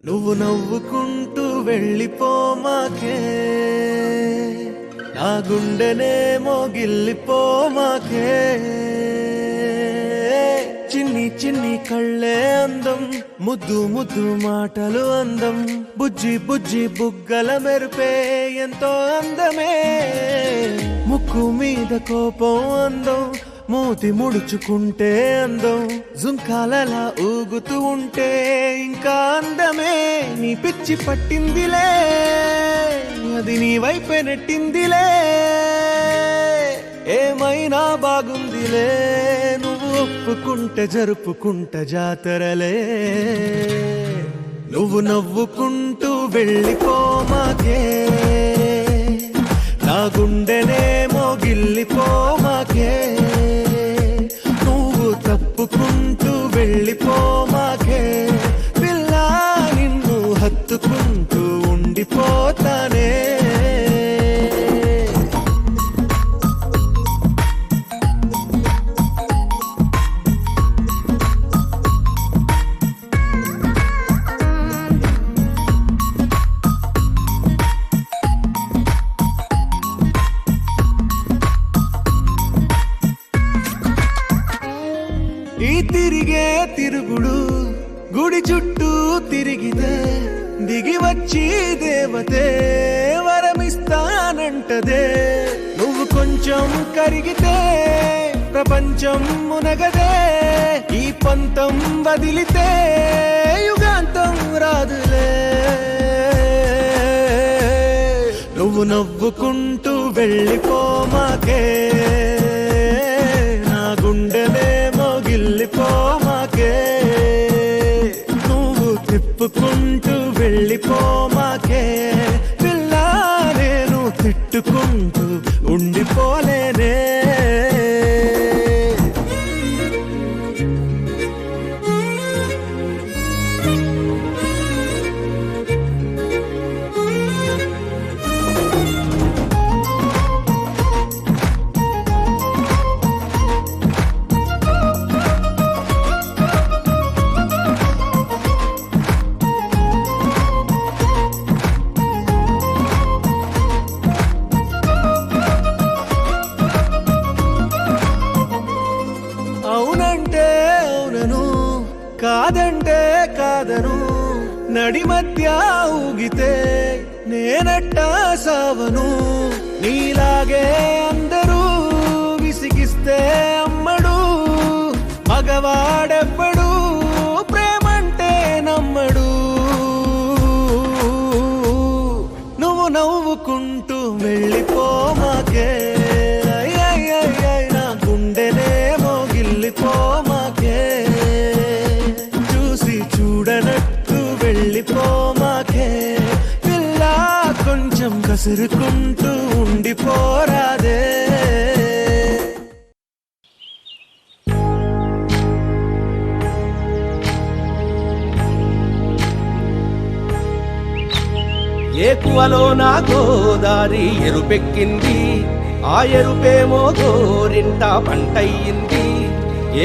నువ్వు నవ్వుకుంటూ వెళ్ళిపోమాకే, నా గుండెనేమో గిల్లిపోమాకే. చిన్ని చిన్ని కళ్ళే అందం, ముద్దు ముద్దు మాటలు అందం, బుజ్జి బుజ్జి బుగ్గల మెరుపే ఎంతో అందమే. ముక్కు మీద కోపం అందం, మూతి ముడుచుకుంటే అందం, జుంకాలలా ఊగుతూ ఉంటే ఇంకా అందమే. నీ పిచ్చి పట్టిందిలే, అది నీ వైపే నెట్టిందిలే. ఏమైనా బాగుందిలే, నువ్వు ఒప్పుకుంటే జరుపుకుంటే జాతరలే. నువ్వు నవ్వుకుంటూ వెళ్ళిపోమాకే, నా గుండెనేమో గిల్లిపోమాకే. నువ్వు తప్పుకుంటూ వెళ్ళిపోమాకే, పిల్ల నిన్ను హత్తుకుంటూ ఉండిపోతానే. ఈ తిరిగే తిరుగుడు గుడి చుట్టూ తిరిగితే, దిగి వచ్చి దేవతే వరమిస్తానంటదే. నువ్వు కొంచెం కరిగితే ప్రపంచం మునగదే. ఈ పంతం వదిలితే యుగాంతం రాదులే. నువ్వు నవ్వుకుంటూ వెళ్ళిపోమాకే, నా గుండెనేమో గిల్లిపోమాకే. నువ్వు తిప్పుకుంటూ వెళ్ళిపోమాకే, పిల్ల నేను తిట్టుకుంటూ ఉండిపోలేనే. అవునంటే అవునను, కాదంటే కాదను, నడి మధ్య ఊగితే నేనట్టా సావను. నీలాగే అందరూ విసిగిస్తే అమ్మడు, మగవాడెవ్వడు ప్రేమంటే నమ్మడు. నువ్వు నవ్వుకుంటూ వెళ్ళిపోమాకే, నా గుండెనేమో గిల్లిపోమాకే. చూసి చూడనట్టు వెళ్ళిపోమాకే, పిల్ల కొంచెం కసురుకుంటూ ఉండిపోరాదే. ఏకువలో నా గోదారి ఎరుపెక్కింది, ఆ ఎరుపేమో గోరింట పంటయ్యింది.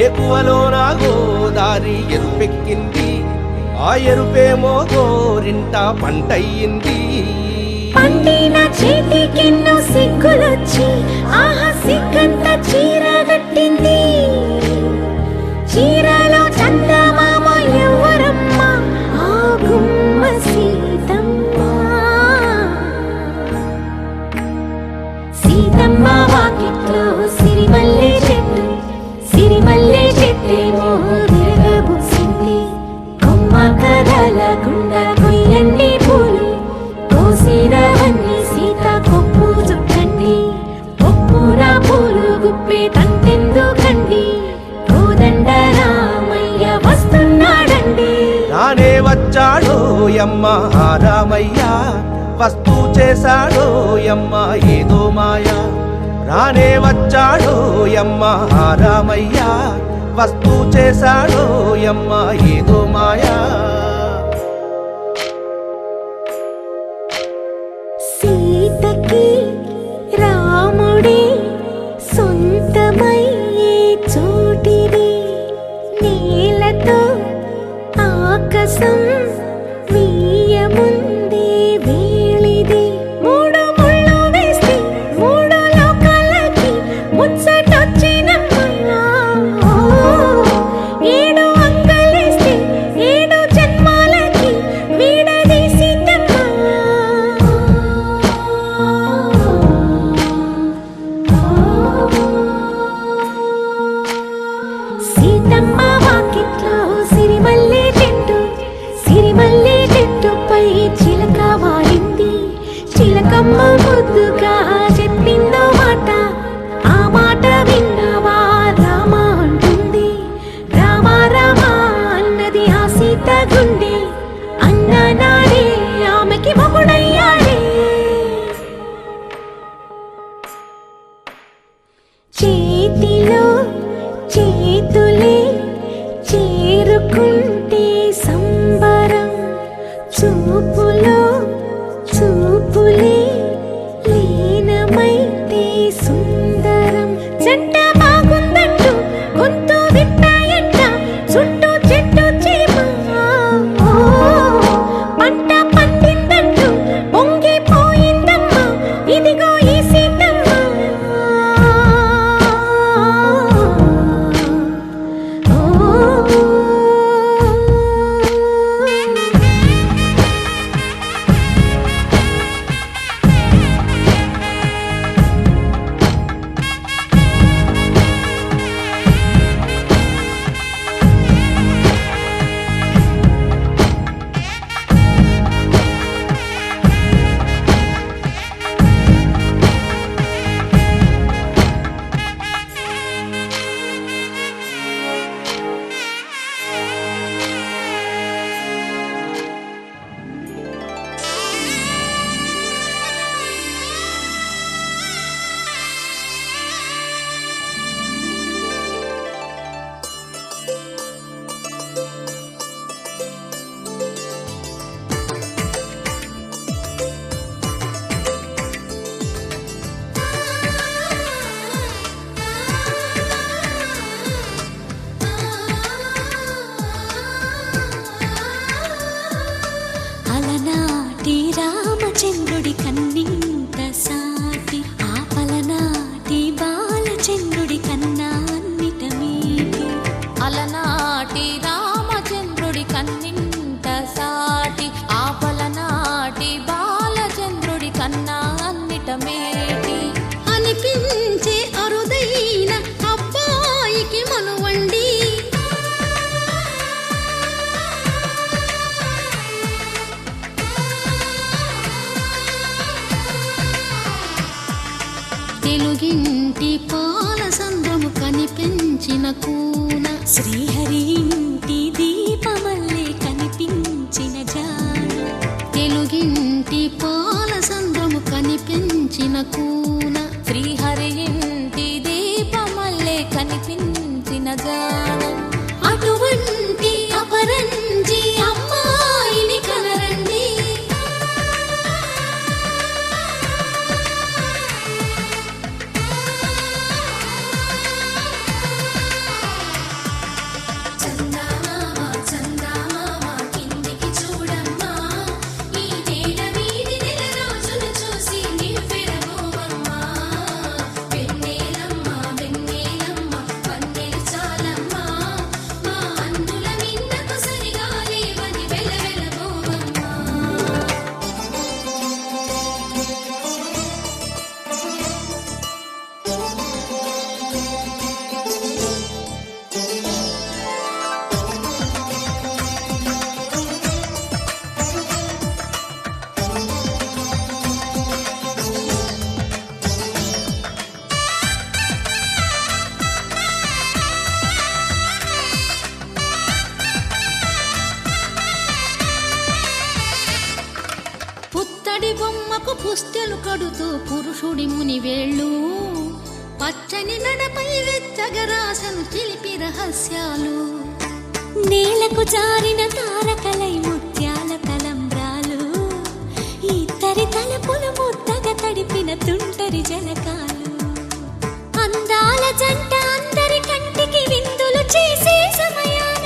ఏకువలో నా గోదారి ఎరుపెక్కింది, ఆ ఎరుపేమో గోరింట పంటయ్యింది. పండిన చేతికెన్నో సిగ్గులొచ్చి, ఆహా సిగ్గంత చీర కట్టింది. చీరలో చందమామ ఎవరమ్మ, ఆ గుమ్మ సీతమ్మ. సీతమ్మ వాకిట్లో సిరిమల్లె చెట్టు, సిరిమల్లె చెట్టేమో విరగబూసింది. కొమ్మ కదలకుండా కొయ్యండి పూలు, కోసిరవన్నీ సీత కొప్పు చుట్టండి. కొప్పుర పూలు గుప్పే తంతెందుకండి, కోదండ రామయ్య వస్తున్నాడండి. రానే వచ్చాడో యమ్మ ఆ రామయ్య, వస్తూ చేశాడో యమ్మ ఏదో మాయ. రానే వచ్చాడో యమ్మ ఆ రామయ్య, వస్తూ చేశాడో యమ్మ ఏదో మాయా. సీతకి రాముడే సొంతమయ్యే చోటిది, నేలతో ఆకాశం వీయముందే వేళిది మూడు ముళ్ళు వేస్తే మూడు లోకాలకి ముచ్చటొచ్చినమ్మా ఏడు అంగలేస్తే ఏడు జన్మాలకి వీడదీసిద్దమ్మా సీతమ్మ వాకిట్లో సిరిమల్లె చెట్టుపై చిలక వాలింది చిలకమ్మ ముద్దుగా చెప్పిందో మాట ఆ మాట విన్నవా రామ అంటుంది రామ రామ అన్నది ఆ సీత గుండె అన్న నాడే ఆమెకి మొగుడయ్యాడే చేతిలో చేతులే చేరుకుంటే సంబరం చూపులో చూపులే లీనమైతే సుందరం జంట బాగుందంటూ గొంతు విప్పాయంట చుట్టూ చెట్టు చీమ పంట పండిందంటూ పొంగిపోయిందమ్మా ఇదిగో ఈ సీతమ్మ అలనాటి రామచంద్రుడి కన్నింత సాటి ఆపలనాటి బాలచంద్రుడి కన్నా అన్నిట మీటి అలనాటి రామచంద్రుడి కన్నింత సాటి ఆపలనాటి బాలచంద్రుడి కన్నా అన్నిట మేటి అనిపించే అరుదైన అబ్బాయికి మనువండి తెలుగింటి పాల సంద్రము కనిపించిన కూన శ్రీహరి ఇంటి దీపమల్లే కనిపించిన జాన తెలుగింటి పాల సంద్రము కనిపించిన కూన శ్రీహరి ఇంటి దీపమల్లే కనిపించిన జానం అటువంటి అపరంజి అమ్మాయిని కనరండి కిందికి చూడమ్మా ఈ నేల వీడి నెల రోజులు చూసి నివ్వెరబోవమ్మా వెన్నెలమ్మ వెన్నెలమ్మ పన్నెలు చాలమ్మా మా అందుల మిన్నకు సరిగా లేవని వెలవెలబోవమ్మా పుత్తడి బొమ్మకు పుస్తెలు కడుతూ పురుషుడి ముని వేళ్ళు పచ్చని నడపై వెచ్చగరాసను చిలిపి రహస్యాలు నేలకు జారిన తారకలై ముత్యాల తలంబ్రాలు ఇద్దరి తలపులు ముద్దగా తడిపిన తుంటరి జలకాలు అందాల జంట అందరి కంటికి విందులు చేసే సమయాన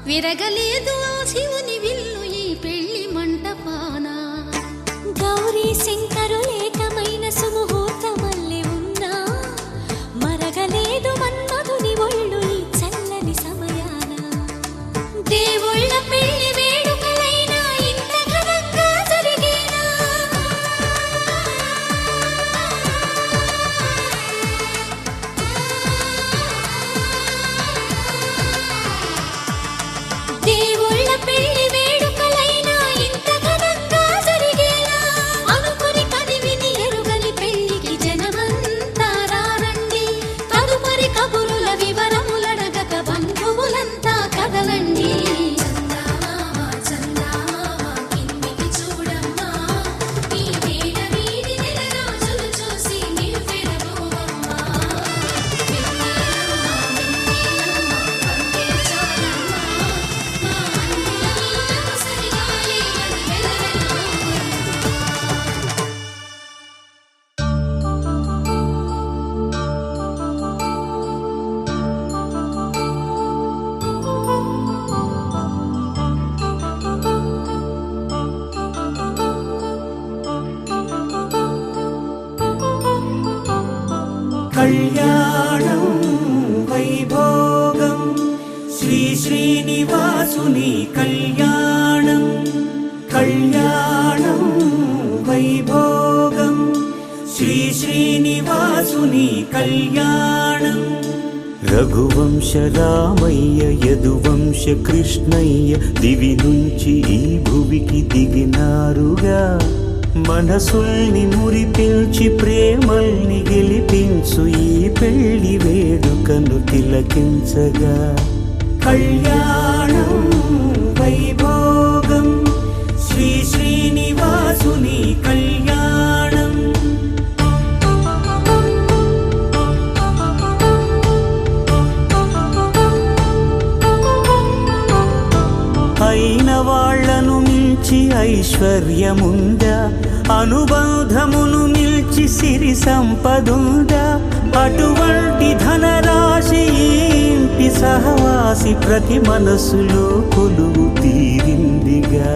విరగలేదు ఆ శివుని విల్లు ఈ పెళ్లి మంటపాన. గౌరీ శంకరు ఏకమైన సుముహూర్తమల్లె ఉన్నా మరగలేదు మన్మధుని ఒళ్ళు ఈ చల్లని సమయాన. దేవుళ్ళ పెళ్లి వేడుకలైనా ఇంత ఘనంగా జరిగేనా? దేవుళ్ళ పెళ్లి వేడుకలైనా ఇంత ఘనంగా జరిగేనా? అనుకుని కదివిని ఎరుగని పెళ్లికి జనమంతా రారండి. తదుపరి కబురుల వివరములడగక బంధువులంతా కదలండి. చందామామ చందామామ కిందికి చూడమ్మా, ఈ వేళ వీడి నెల రోజులు చూసి నివ్వెరపోవమ్మా. వెన్నెలమ్మ వెన్నెలమ్మ వందే చాలమ్మా, మా అన్నయ్య నీకు సరిగాలి అని వెలవెలబోవమ్మా. కళ్యాణం వైభోగం శ్రీ శ్రీనివాసుని కళ్యాణం. కళ్యాణం వైభోగం శ్రీ శ్రీనివాసుని కళ్యాణం. రఘువంశ రామయ్య యదువంశ కృష్ణయ్య దివి నుంచి ఈ భువికి దిగినారుగా. మనసుల్ని మురిపించి ప్రేమల్ని గెలిపించు ఈ పెళ్లి వేడుకను తిలకించగా. కళ్యాణం వైభోగం శ్రీ శ్రీనివాసుని కళ్యాణం. అయిన వాళ్లను మించి ఐశ్వర్యముందా, అనుబంధమును నిల్చి సిరి సంపదుందా? అటువంటి ధనరాశి ఈ ఇంటి సహవాసి ప్రతి మనసులో కొలువు తీరిందిగా.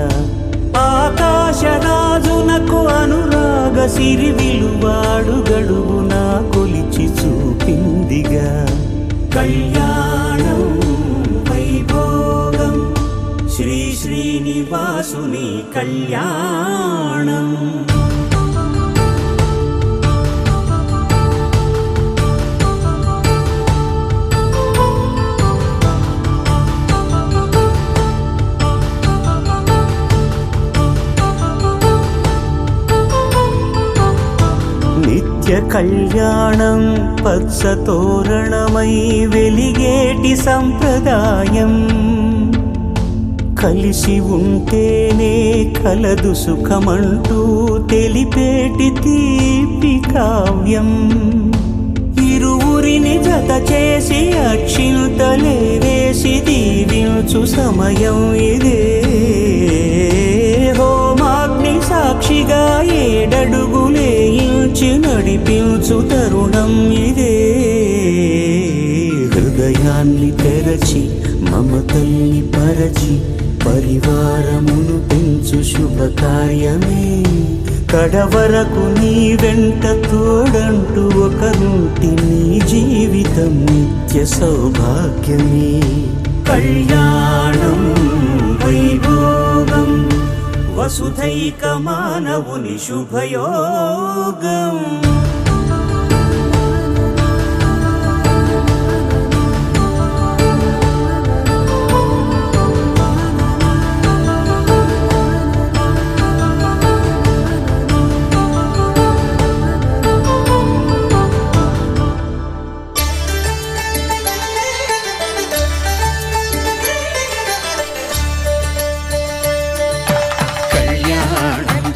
ఆకాశరాజునకు అనురాగ సిరి విలువాడు గడువునా కొలిచి చూపిందిగా. కళ్యాణం వైభోగం శ్రీ శ్రీనివాసుని కళ్యాణం. నిత్య కళ్యాణం పచ్చ తోరణమై వెలిగేటి సంప్రదాయం. కలిసి ఉంటేనే కలదు సుఖమంటూ తెలిపేటి తీపి కావ్యం. ఇరువురిని జత చేసి అక్షింతలే వేసి దీవించు సమయం ఇదే. హోమాగ్ని సాక్షిగా ఏడడుగులే ఇంచి నడిపించు తరుణం ఇదే. హృదయాన్ని తెరచి మమతల్ని పరచి పరివారమును పెంచు శుభకార్యమే. కడవరకు నీ వెంట తోడంటూ ఒకరుంటి నీ జీవితం నిత్య సౌభాగ్యమే. కళ్యాణం వైభోగం వసుధైక మానవుని శుభయోగం.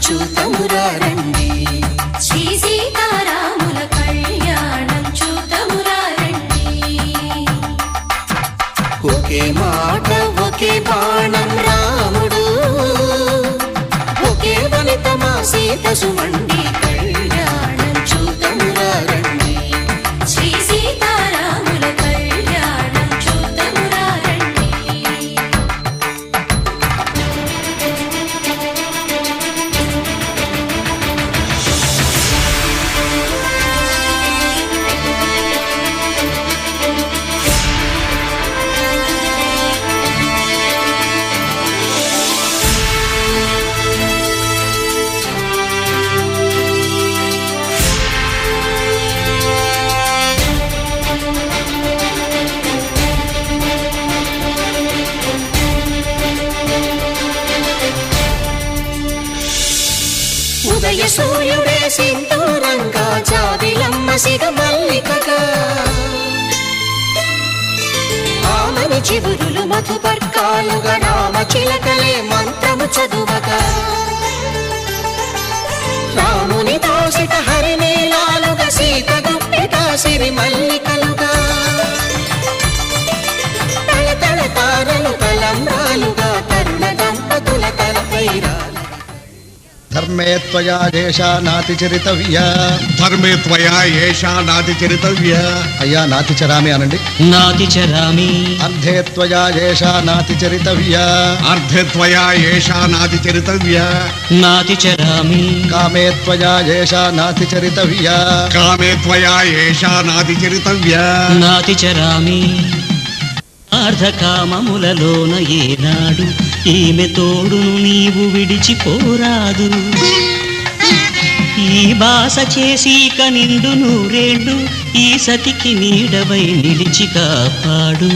చూతమురా రండి, శ్రీ సీతారాముల కళ్యాణం చూతమురా రండి. ఒకే మాట ఒకే బాణం రాముడు, ఒకే వనిత మా సీత సుమండి కళ్యాణం చూతమురా రండి, శ్రీ సీతారాముల కళ్యాణం చూతమురా రండి. జయసూర్యుడే సింధూరంగా జాబిలమ్మ సిగ మల్లికగా ఆమని చివురులు మధుపర్కాలుగా రామ చిలకలే మంత్రము చదువగా రాముని దోసిట హరినీలాలుగా సీత గుప్పిట సిరి మల్లికలుగా తల తారలు తలంబ్రాలుగా తరుణ దంపతుల తలపైరా ధర్మే త్వయా ఏషా నాతి చరితవ్య. ధర్మే త్వయా ఏషా నాతి చరితవ్య. అయ్యా నాతి చరామి అనండి. నాతి చరామి. అర్ధే త్వయా ఏషా నాతి చరితవ్య. అర్ధే త్వయా ఏషా నాతి చరితవ్య. నాతి చరామి. కామే త్వయా ఏషా నాతి చరితవ్య. కామే త్వయా ఏషా నాతి చరితవ్య. నాతి చరామి. అర్ధకామములలోన ఏనాడు ఈమె తోడును నీవు విడిచిపోరాదు. ఈ బాస చేసి కనిండు నూరేళ్ళు ఈ సతికి నీడవై నిలిచి కాపాడు.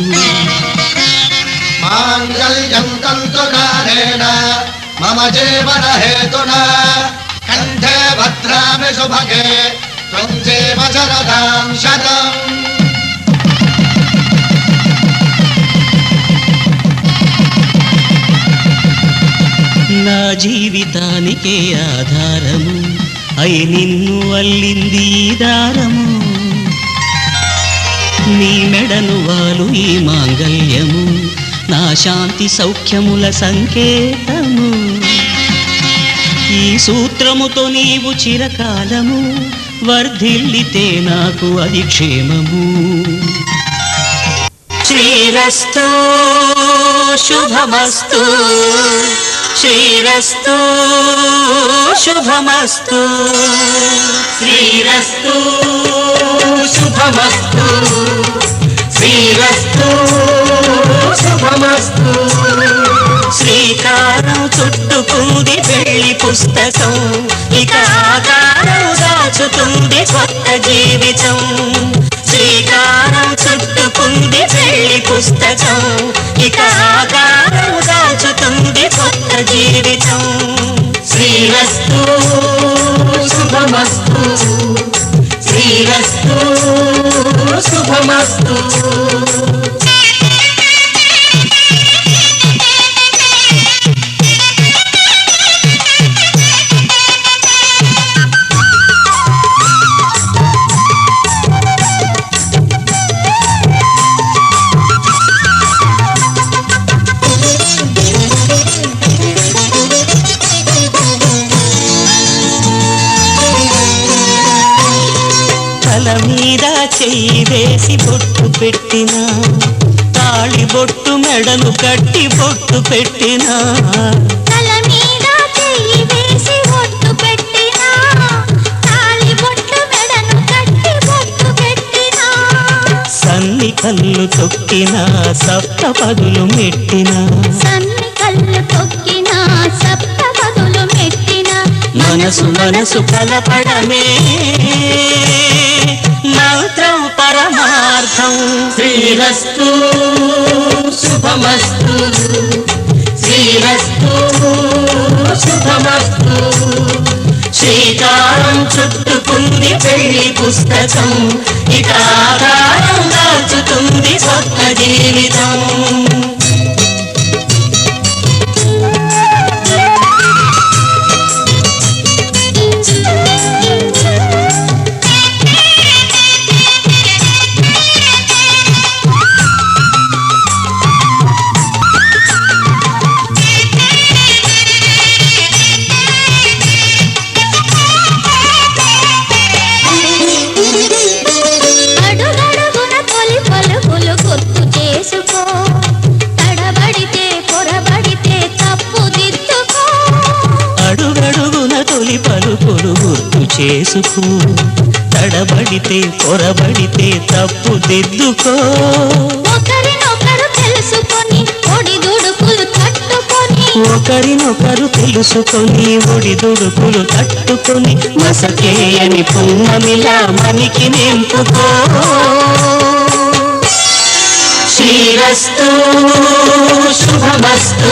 మాంగళ్యం తంతుకారేణ మమ జీవన హేతునా కంఠే భద్రామి శుభగే త్వం జీవ శరదాం శతం. నా జీవితానికే ఆధారము అయి నిన్ను అల్లింది ఈ దారము. నీ మెడను వాలు ఈ మాంగళ్యము నా శాంతి సౌఖ్యముల సంకేతము. ఈ సూత్రముతో నీవు చిరకాలము వర్ధిల్లితే నాకు అది క్షేమము. శ్రీరస్తు శుభమస్తు. శ్రీరస్తు శుభమస్తు. శ్రీరస్తు శుభమస్తు. శ్రీరస్తు శుభమస్తు. శ్రీకారం చుట్టుకుంది పెళ్లి పుస్తకం ఇక ఆకారం దాచుతుంది కొత్త జీవితం. శ్రీకారం చుట్టుకుంది పెళ్లి పుస్తకం ఇక ఆకారం దాచుతుంది కొత్త జీవితం. శ్రీరస్తు శుభమస్తు. శ్రీరస్తు శుభమస్తు. మీద చెయ్యి వేసి బొట్టు పెట్టినా తాళి బొట్టు మెడను కట్టి బొట్టు పెట్టినా. తల మీద చెయ్యి వేసి బొట్టు పెట్టినా తాళి బొట్టు మెడను కట్టి బొట్టు పెట్టినా. సన్ని కళ్ళు తొక్కినా సప్త పదులు మెట్టినా. సన్ని కళ్ళు తొక్కినా సప్త పదులు మెట్టినా. మనసు మనసు కలపడమే మంత్రం పరమార్థం. శ్రీరస్తు శుభమస్తు. శ్రీరస్తు శుభమస్తు. శ్రీకారం చుట్టుకుంది పెళ్లి పుస్తకం ఇక ఆకారం దాచుతుంది కొత్త జీవితం. పలుకులు గుర్తు చేసుకో. తడబడితే పొరబడితే తప్పు దిద్దుకో. ఒకరినొకరు తెలుసుకొని ఒడిదుడుకులు తట్టుకొని. ఒకరినొకరు తెలుసుకొని ఒడిదుడుకులు తట్టుకొని మసకేయని పున్నమిలా మనికి నింపుకో. శ్రీరస్తు శుభమస్తు.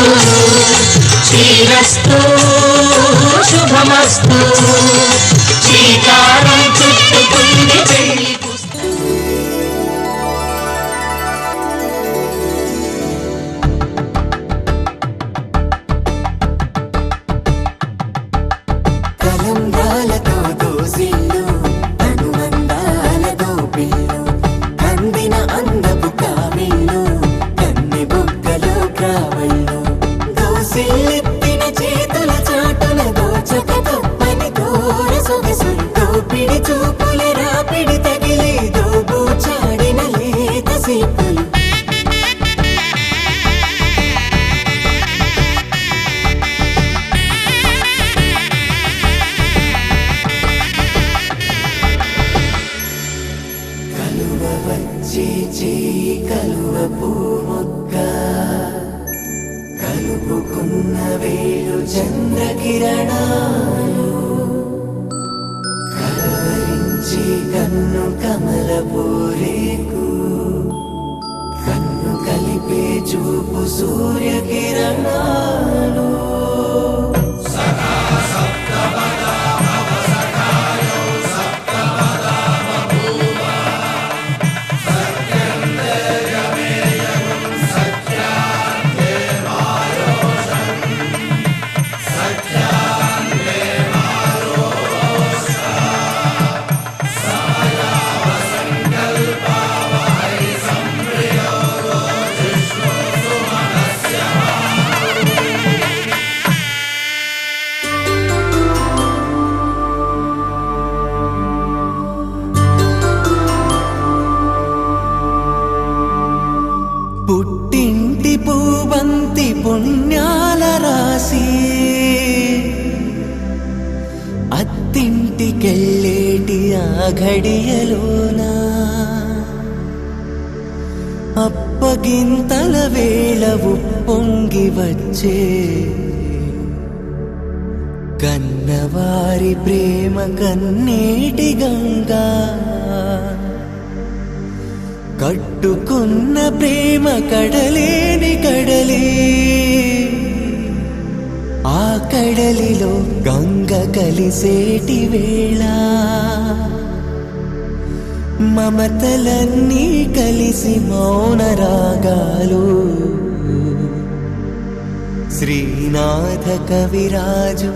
శ్రీరస్తు శుభమస్తు శ్రీకారం చుట్టుకుంది పెళ్లి తలంబ్రాలతో దోసిళ్ళు అనుబంధాలతో పిల్లు అందిన అందపు కావిళ్ళు కన్ని బుగ్గలు క్రావళ్ళు దోసిళ్ళెత్తిన చేతుల చాటున దోచక తప్పని దూర సొగసులు దోపిడి చూపుల రాపిడి తగిలి దోబూచాడిన లేత సీపులు కలువ పూ మొక్క కలుపుకున్న వేలు చంద్రకిరణాలు కలవరించి కన్ను కమల పూరేకు కన్ను కలిపే చూపు సూర్యకిరణాలు పుట్టింటి పూబంతి పుణ్యాల రాసి అత్తింటికెళ్ళేటి ఆ ఘడియలోనా అప్పగింతల వేళ ఉప్పొంగి వచ్చే కన్నవారి ప్రేమ కన్నీటి గంగా కట్టుకున్న ప్రేమ కడలేని కడలే ఆ కడలిలో గంగ కలిసేటి వేళ మమతలన్నీ కలిసి మౌన రాగాలు శ్రీనాథ కవిరాజు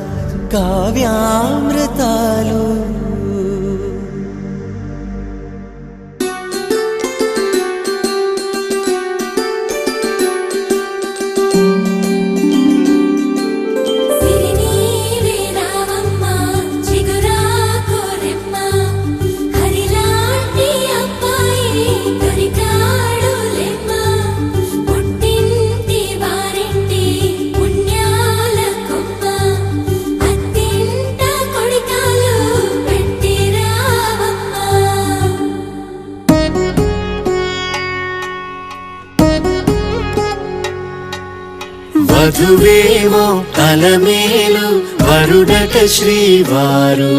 కావ్యామృతాలు వధువేమో అలమేలు వరుడట శ్రీవారు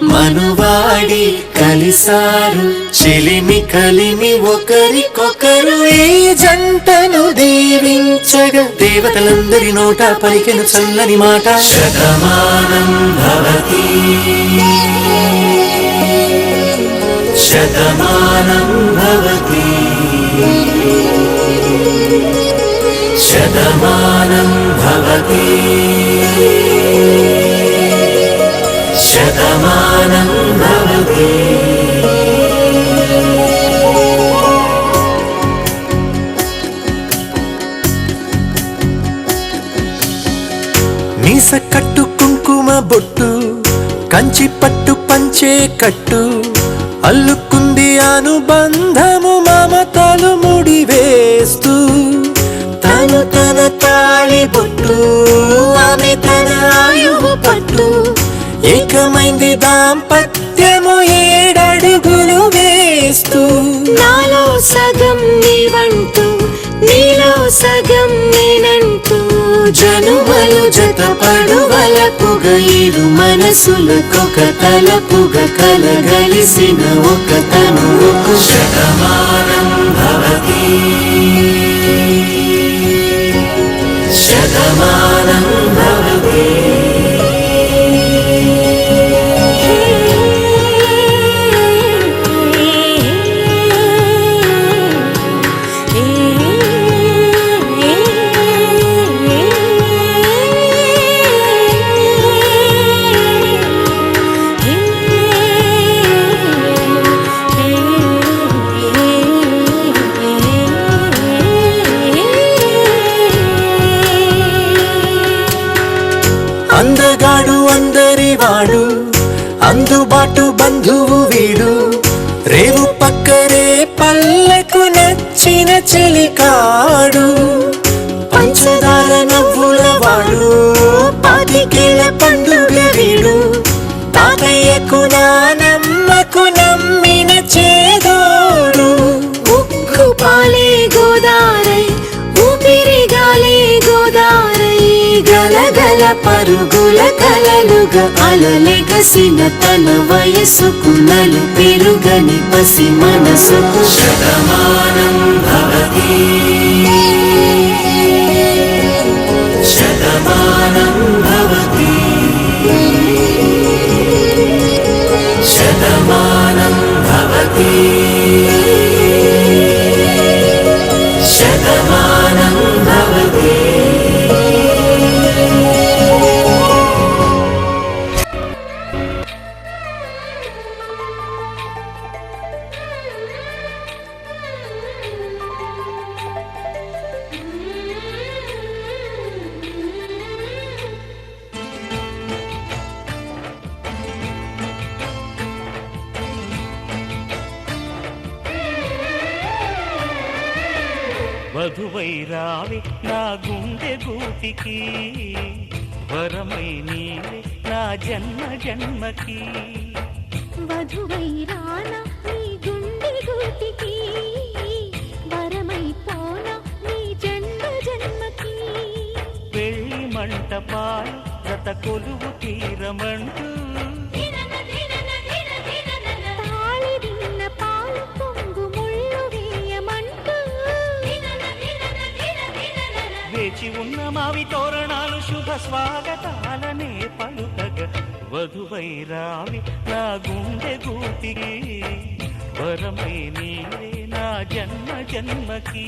మనువాడి కలిసారు చెలిమి కలిమి ఒకరికొకరు ఈ జంటను దీవించగా దేవతలందరి నోట పలికెను చల్లని మాట శతమానం భవతి శతమానం భవతి శతమానం భవతి శతమానం భవతి మీస కట్టు కుంకుమ బొట్టు కంచి పట్టు పంచే కట్టు అల్లుకుంది అనుబంధము మమతలు ముడివేస్తూ తను తన తాళి బొట్టు ఆమె తన ఆయువు పట్టు ఏకమైంది దాంపత్యము 7 అడుగులు వేస్తూ నాలో సగం నీవంటూ నీలో సగం నేనంటూ జనుమలు జతపడువలపుగ ఇరు మనసులకొక తలపుగ కలగలిసిన ఒక తనువుకు శతమానం భవతి శతమానం భవతి అందగాడు అందరి వాడు అందుబాటు బంధువు వీడు రేవు పక్కరే పల్లెకు నచ్చిన చెలికాడు పంచదార నవ్వుల వాడు పాతికేల పండుగ వీడు తాతయ్యకు నానమ్మకు నమ్మిన చేదోడు ఉక్కు పాలే గోదారై ఊపిరి గాలే గోదారై గలగల పరుగుల కలలుగా అలలెగసిన తన వయసుకు నలు పెరుగని పసి మనసుకు శతమానం భవతి శతమానం భవతి శతమానం భవతి శతమానం భవతి వధువై రావి నా గుండె గూటికి వరమై నీవే నా జన్మ జన్మకి వధువై రానా నీ గుండె గూటికి వరమై పోనా నీ జన్మ జన్మకి పెళ్లి మంటపాలు గత కొలువు తీరమంటూ తాళి విన్న పాలు పొంగు ముళ్ళు వేయమంటూ వేచి ఉన్న మావి తోరణాలు శుభ స్వాగతాలనే పలుకగ వధువై రావి నా గుండె గూటికి వరమై నీవే నా జన్మ జన్మకి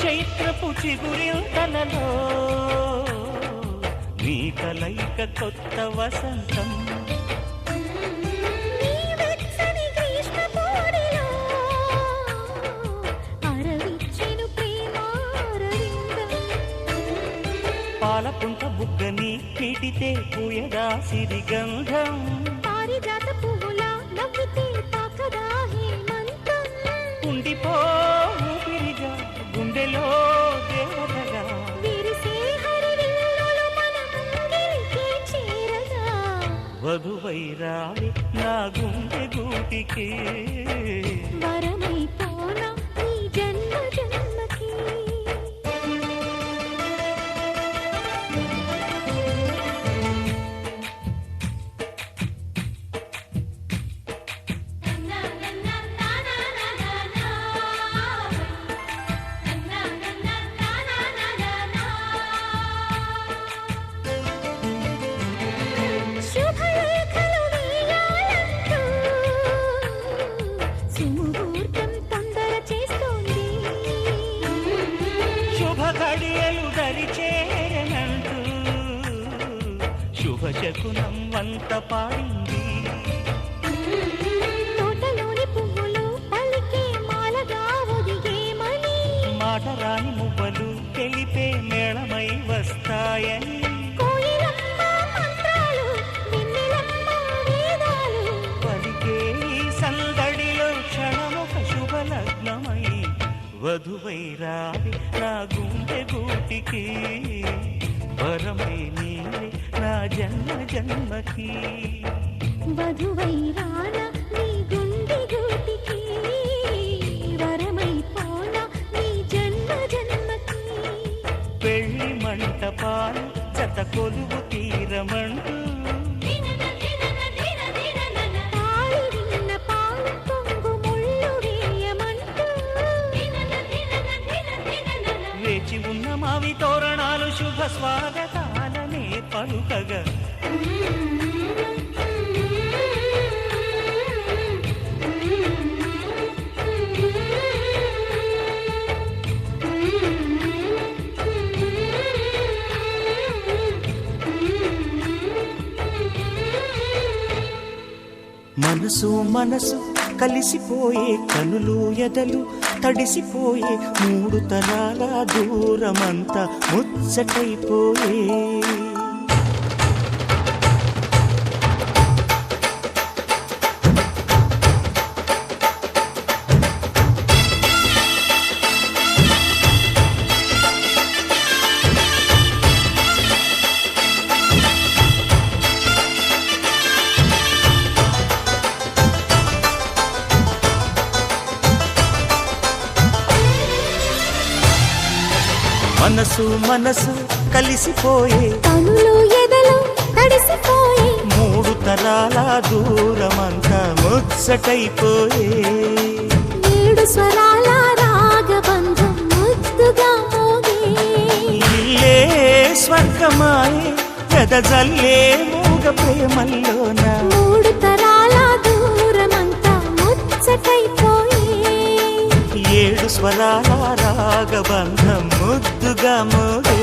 చైత్రపు చిగురింతలలో నీ కలయిక కొత్త వసంతం పాలపుంట బుగ్గని పీటితే పూయగా సిరిగంధం పారిజాత పువ్వులా నవ్వితే తాకదా హేమంతం ఉండిపో ఊపిరిగా గుండెలో దేవతగా విరిసే హరివిల్లులు మన ముంగిలికి చేరగా వధువై రావి నా గుండె గూటికి వరమై పోనా నీ జన్మ జన్మకి శుభలేఖలు వేయాలంటూ సుముహూర్తం తొందర చేస్తోంది శుభ ఘడియలు దరిచేరనంటూ శుభ శకునం వంత పాడింది తోటలోని పువ్వులు పలికే మాలగా ఒదిగేమని మాట రాని మువ్వలు తెలిపే మేళమై వస్తాయని కోయిలమ్మ మంత్రాలు వెన్నెలమ్మ వేదాలు పలికే ఈ సందడిలో క్షణమొక శుభలగ్నమై వధువై రావి నా గుండె గూటికి వరమై నీవే నా జన్మ జన్మకి వధువై రానా నీ గుండె గూటికి వరమై పోనా నీ జన్మ జన్మకి పెళ్లి మంటపాలు జత కొలువు తీరమంటూ తాళి విన్న పాలు పొంగు ముళ్ళు వేయమంటూ వేచి ఉన్న మావి తోరణాలు శుభ స్వాగతాలనే పలుకగా మనసు మనసు కలిసిపోయే కనులు ఎదలు తడిసిపోయే మూడు తరాల దూరమంతా ముచ్చటైపోయే మనసు మనసు కలిసిపోయే కనులు ఎదలు తడిసిపోయే మూడు తరాల దూరమంతా ముచ్చటైపోయే ఏడు స్వరాల రాగబంధం ముద్దుగా మోగే ఇల్లే స్వర్గమాయే ఎదజల్లే మూగ ప్రేమల్లోన మూడు తరాల దూరమంతా ముచ్చటైపోయే ఏడు స్వరాల రాగబంధం ముద్దుగా మోగే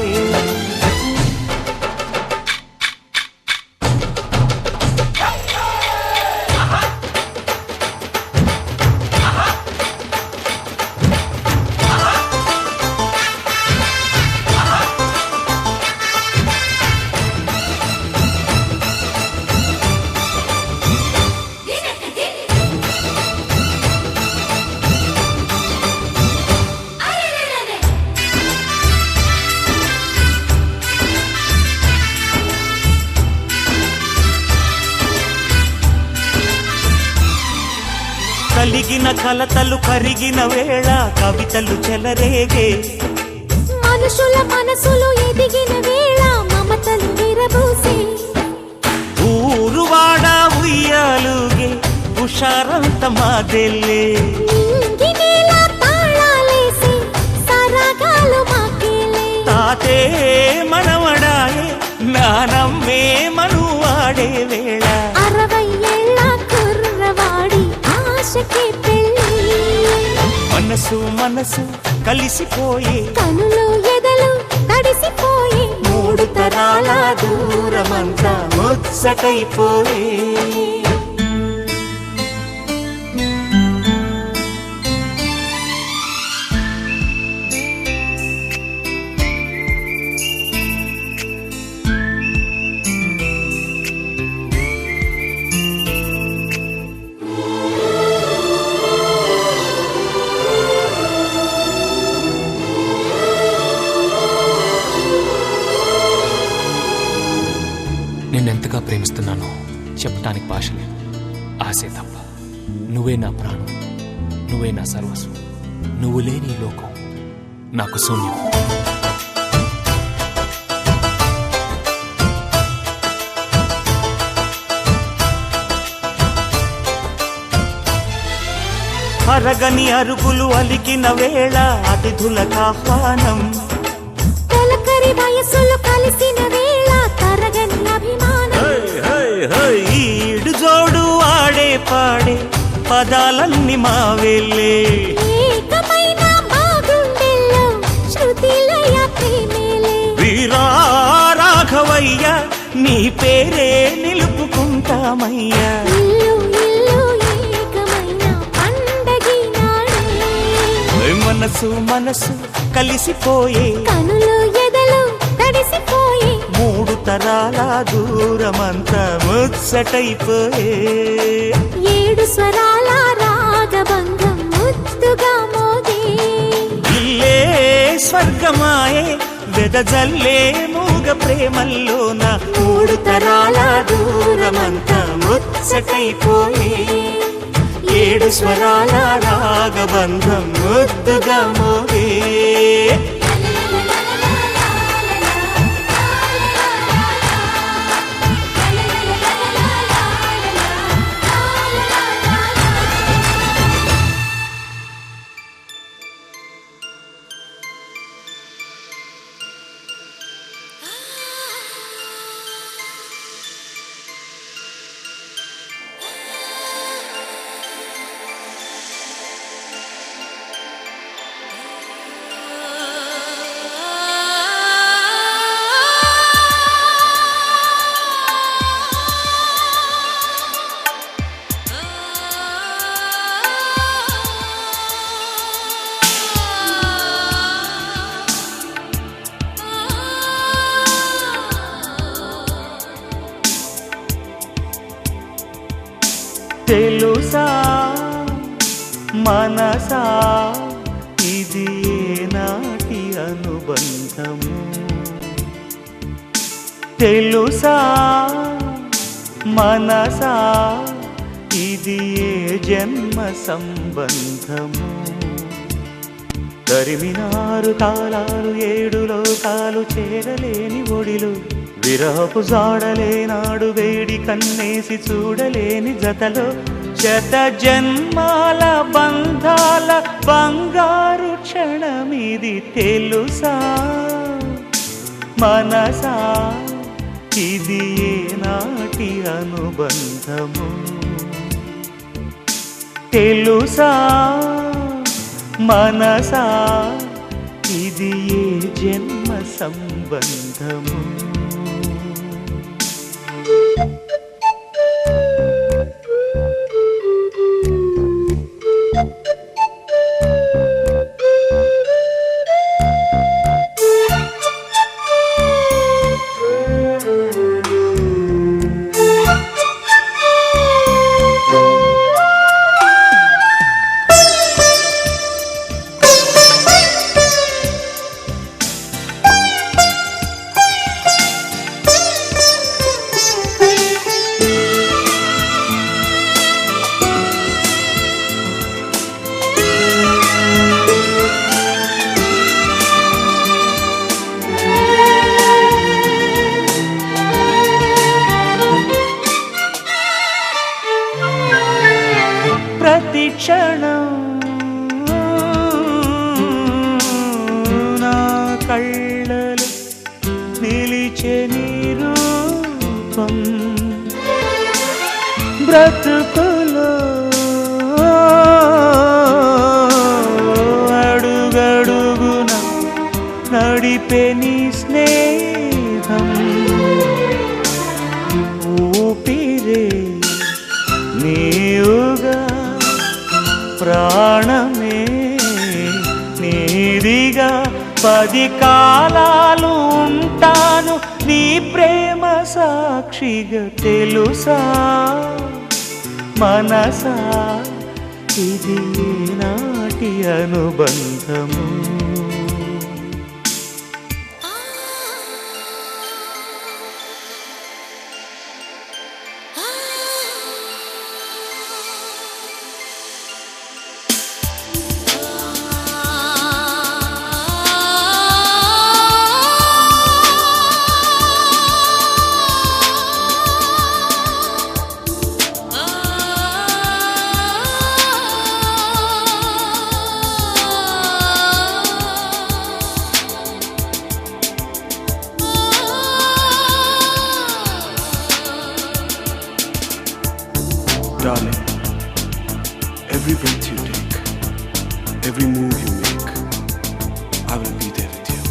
కలిగిన కలతలు కరిగిన వేళ కవితలు చెలరేగే మనుషుల మనసులు ఎదిగిన వేళ మమతలు విరబూసే ఊరువాడ ఉయ్యాలుగే హుషారంత మాదెల్లే నింగినేల తాళాలేసి సరాగాలు మాకేలే తాతే మనవడాయే నానమ్మే మనువాడే వేళ 60 ఏళ్ల కుర్రవాడి ఆశకే పెళ్ళి మనసు మనసు కలిసిపోయే కనులు ఎదలు తడిసిపోయే మూడు తరాల దూరమంతా ముచ్చటైపోయే నిన్నెంతగా ప్రేమిస్తున్నానో చెప్పటానికి భాష లేదు. ఆశే తప్ప. నువ్వే నా ప్రాణం, నువ్వే నా సర్వస్వం. నువ్వు లేని ఈ లోకం నాకు శూన్యం. అరగని అరుగులు అలికిన వేళ అతిథులకు ఆహ్వానం తొలకరి వయసులు కలిసిన వేళ తరగని అభిమానం ఈడు జోడు ఆడే పాడే పదాలన్నీ మా వెళ్ళే ఏకమైన బాగుండెల్లో శృతిలయ ప్రేమేలే వీరా రాఘవయ్య నీ పేరే నిలుపుకుంటామయ్యా ఇల్లు ఇల్లు ఏకమైన పండగి నాడే మనసు మనసు కలిసిపోయే కనులు ఎదలు తడిసిపోయే మూడు తరాల దూరమంతా ముచ్చటైపోయే ఏడు స్వరాల రాగబంధం ముద్దుగా మోగే ఇల్లే స్వర్గమాయే వెదజల్లే మూగ ప్రేమల్లోన మూడు తరాల దూరమంతా ముచ్చటైపోయే ఏడు స్వరాల రాగబంధం ముద్దుగా మోగే తెలుసా మనసా ఇది నాటి అనుబంధము తెలుసా మనసా ఇది జన్మ సంబంధము తరిమినారు కాలాలు 7 లోకాలు చేరలేని ఒడిలు విరహపు జాడలేనాడు వేడి కన్నేసి చూడలేని జతలో శత జన్మాల బంధాల బంగారు క్షణమిది తెలుసా మనసా ఇది నాటి అనుబంధము తెలుసా మనసా ఇది జన్మ సంబంధము క్షణం నా కళ్ళలో నిలిచే నీ రూపం బ్రతుకులో అడుగడుగున నడిపే నీ స్నేహం ఊపిరే నీవుగా ప్రాణమే నీదిగా 10 కాలాలు ఉంటాను నీ ప్రేమ సాక్షిగా తెలుసా మనసా ఇది నాటి అనుబంధము Darling, every breath you take, every move you make, I will be there with you.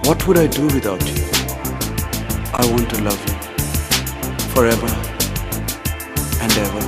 What would I do without you? I want to love you forever and ever.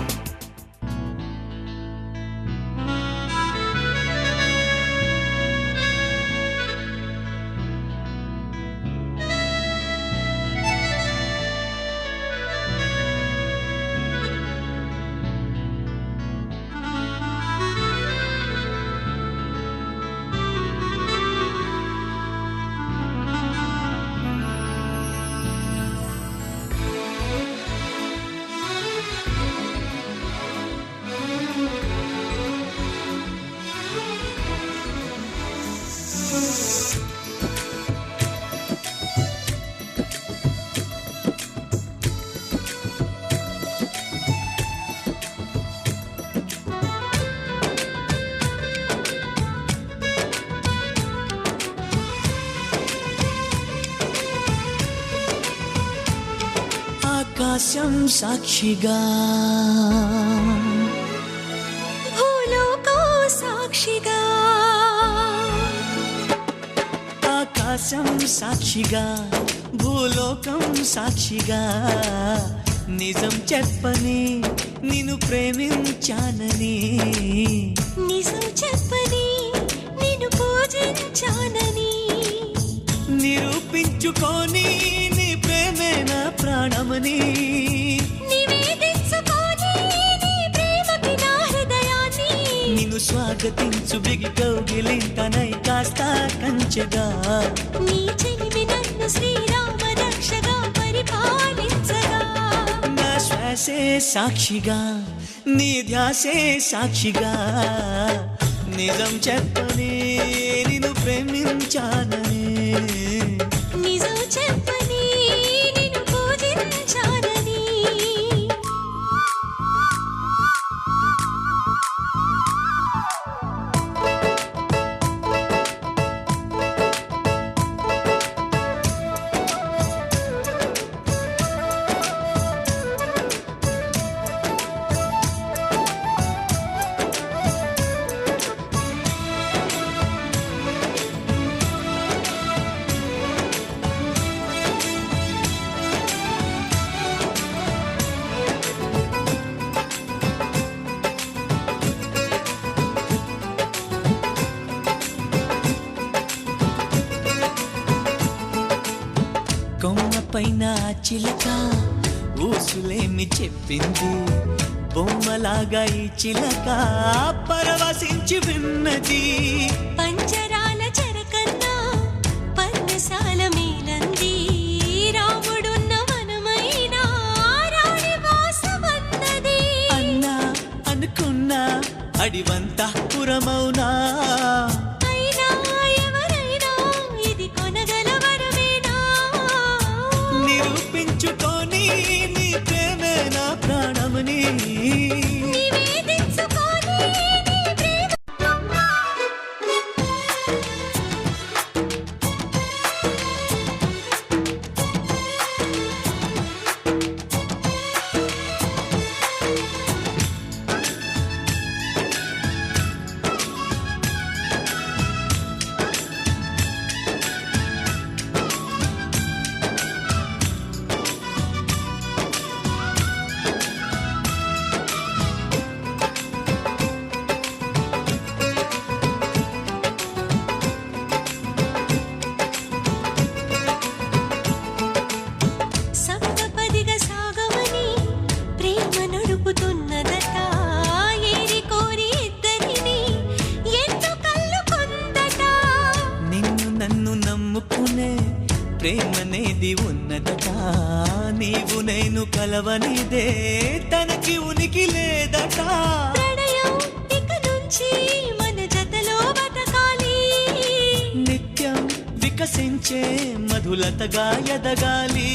ఆకాశం సాక్షిగా భూలోకం సాక్షిగా ఆకాశం సాక్షిగా భూలోకం సాక్షిగా నిజం చెప్పని నిన్ను ప్రేమించానని నిజం చెప్పని నిన్ను పూజించానని నిరూపించుకొని నీ ప్రేమే నా ప్రాణమని నివేదించుకొని స్వాగతించు బిగి కౌగిలింతనై కాస్త కంచెగా నీ చెలిమి నన్ను శ్రీరామ రక్షగా పరిపాలించగా నా శ్వాసే సాక్షిగా నీ ధ్యాసే సాక్షిగా నిజం చెప్పని నిన్ను ప్రేమించానని నిజం చెప్పని నిన్ను పూజించానని కొమ్మపైన చిలక ఊసులేమి చెప్పింది బొమ్మలాగా ఈ చిలక పరవశించి విన్నది పంచరాల చెరకన్నా పర్ణశాల మేలంది రాముడున్న వనమైనా రాణి వాసమన్నది అన్నా అనుకున్నా అడివంతా పురమౌనా అయినా ఎవరైనా ఇది కొనగల వరమేనా నిరూపించుకొని నీ ప్రేమే నా ప్రాణమని నివేదించుకొని నీ ప్రేమ సప్తపదిగా సాగమని ప్రేమ నడుపుతున్నదట ఏరి కోరి ఇద్దరిని ఎత్తు కళ్ళు కొందట నిన్ను నన్ను నమ్ముకునే ప్రేమనేది ఉన్నదట నీవు నేను కలవనిదే తనకి ఉనికి లేదట ప్రణయం ఇక నుంచి మన జతలో బతకాలి నిత్యం వికసించే మధులతగా ఎదగాలి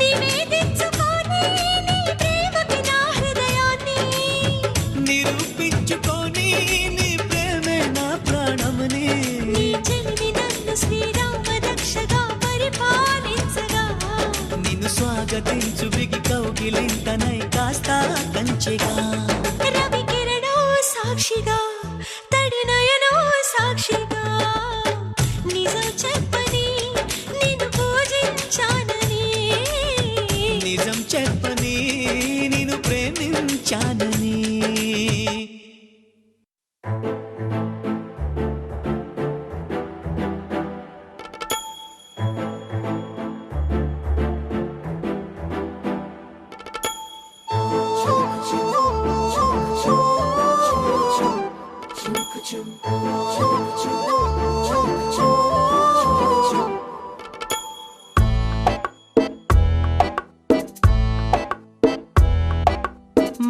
నివేదించుకొని నీ ప్రేమకి నా హృదయాన్ని నిరూపించుకొని నీ ప్రేమే నా ప్రాణమని నీ చెలిమి నన్ను శ్రీరామ రక్షగా పరిపాలించగా నిన్ను స్వాగతించు బిగి కౌగిలింతనై కాస్త కంచెగా రవి కిరణో సాక్షిగా తడి నయనో సాక్షిగా నిజం చెప్పని నిన్ను పూజించానని నిజం చెప్పని నిన్ను ప్రేమించానని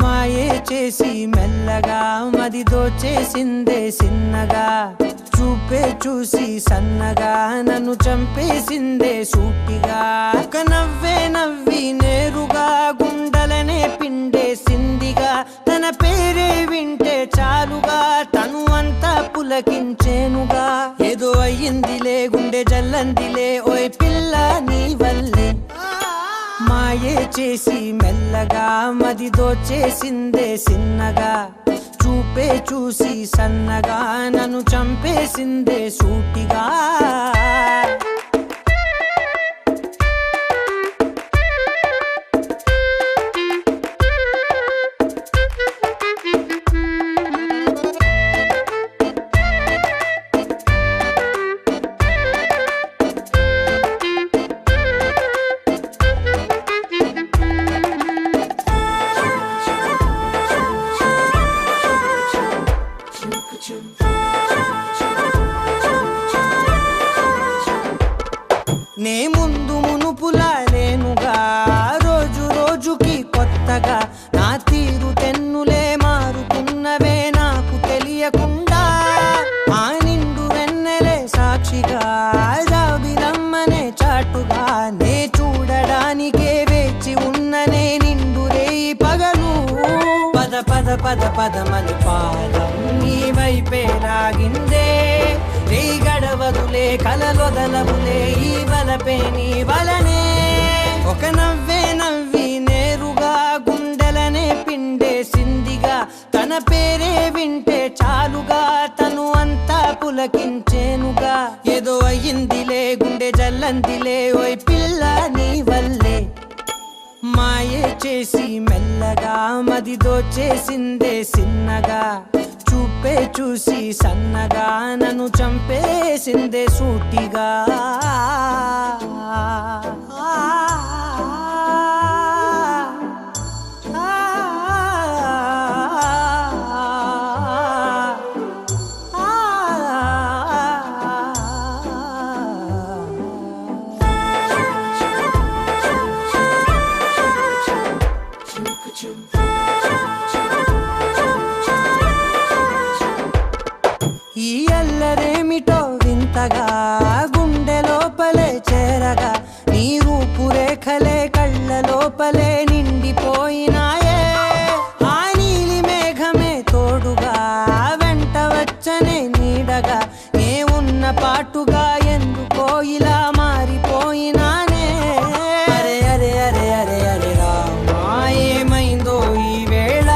మాయే చేసి మెల్లగా మది దోచేసిందే సిన్నగా చూపే చూసి సన్నగా నన్ను చంపేసిందే సూటిగా ఒక నవ్వే నవ్వి నేరుగా గుండెలనే పిండేసిందిగా తన పేరే వింటే చాలుగా తను అంతా పులకించేనుగా ఏదో అయ్యిందిలే గుండె జల్లందిలే ఓయ్ పిల్ల నీ వల్లే మాయే చేసి మెల్లగా మది దోచేసిందే సిన్నగా చూపే చూసి సన్నగా నన్ను చంపేసిందే సూటిగా నే ముందు మునుపులా లేనుగా, రోజు రోజుకి కొత్తగా నా తీరు తెన్నులే మారుతున్నవే నాకు తెలియకుండా. ఆ నిండు వెన్నెలే సాక్షిగా, జాబిలమ్మనే చాటుగా, నే చూడడానికే వేచి ఉన్ననే నిండు రేయి పగలు. పద పద పద పదమని పాదం నీ వైపే లాగిందే, నీ గడవదులే కలలొదలవులే ఈ వలపే నీ వలనే. ఒక నవ్వే నవ్వి నేరుగా గుండెలనే పిండేసిందిగా, తన పేరే వింటే చాలుగా తను అంతా పులకించేనుగా. ఏదో అయ్యిందిలే గుండె జల్లందిలే ఓయ్ పిల్ల నీ వల్లే. మాయే చేసి మెల్లగా మది దోచేసిందే సిన్నగా, చూపే చూసి సన్నగా నన్ను చంపేసిందే సూటిగా. ఈ అల్లరేమిటో వింతగా గుండె లోపలే చేరగా, నీ రూపురేఖలే కళ్ళ లోపలే నిండిపోయినాయే. ఆ నీలి మేఘమే తోడుగా వెంట వచ్చనే నీడగా, ఏ ఉన్న పాటుగా ఎందుకో ఇలా మారిపోయినానే. అరే అరే అరే అరే అరే రామా ఏమైందో ఈ వేళ,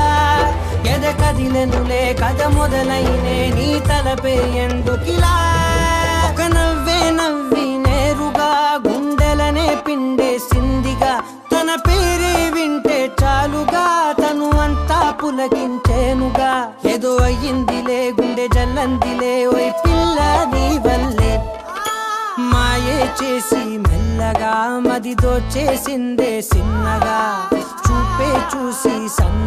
ఎద కదిలెనులే కథ మొదలైనే నీ తలపే ఎందుకిలా. ఒక నవ్వే నవ్వి నేరుగా గుండెలనే పిండేసిందిగా, తన పేరే వింటే చాలుగా తను అంతా పులకించేనుగా. ఏదో అయ్యిందిలే గుండె జల్లందిలే ఓయ్ పిల్ల నీ వల్లే. మాయే చేసి మెల్లగా మది దోచేసిందే సిన్నగా, చూపే చూసి సన్న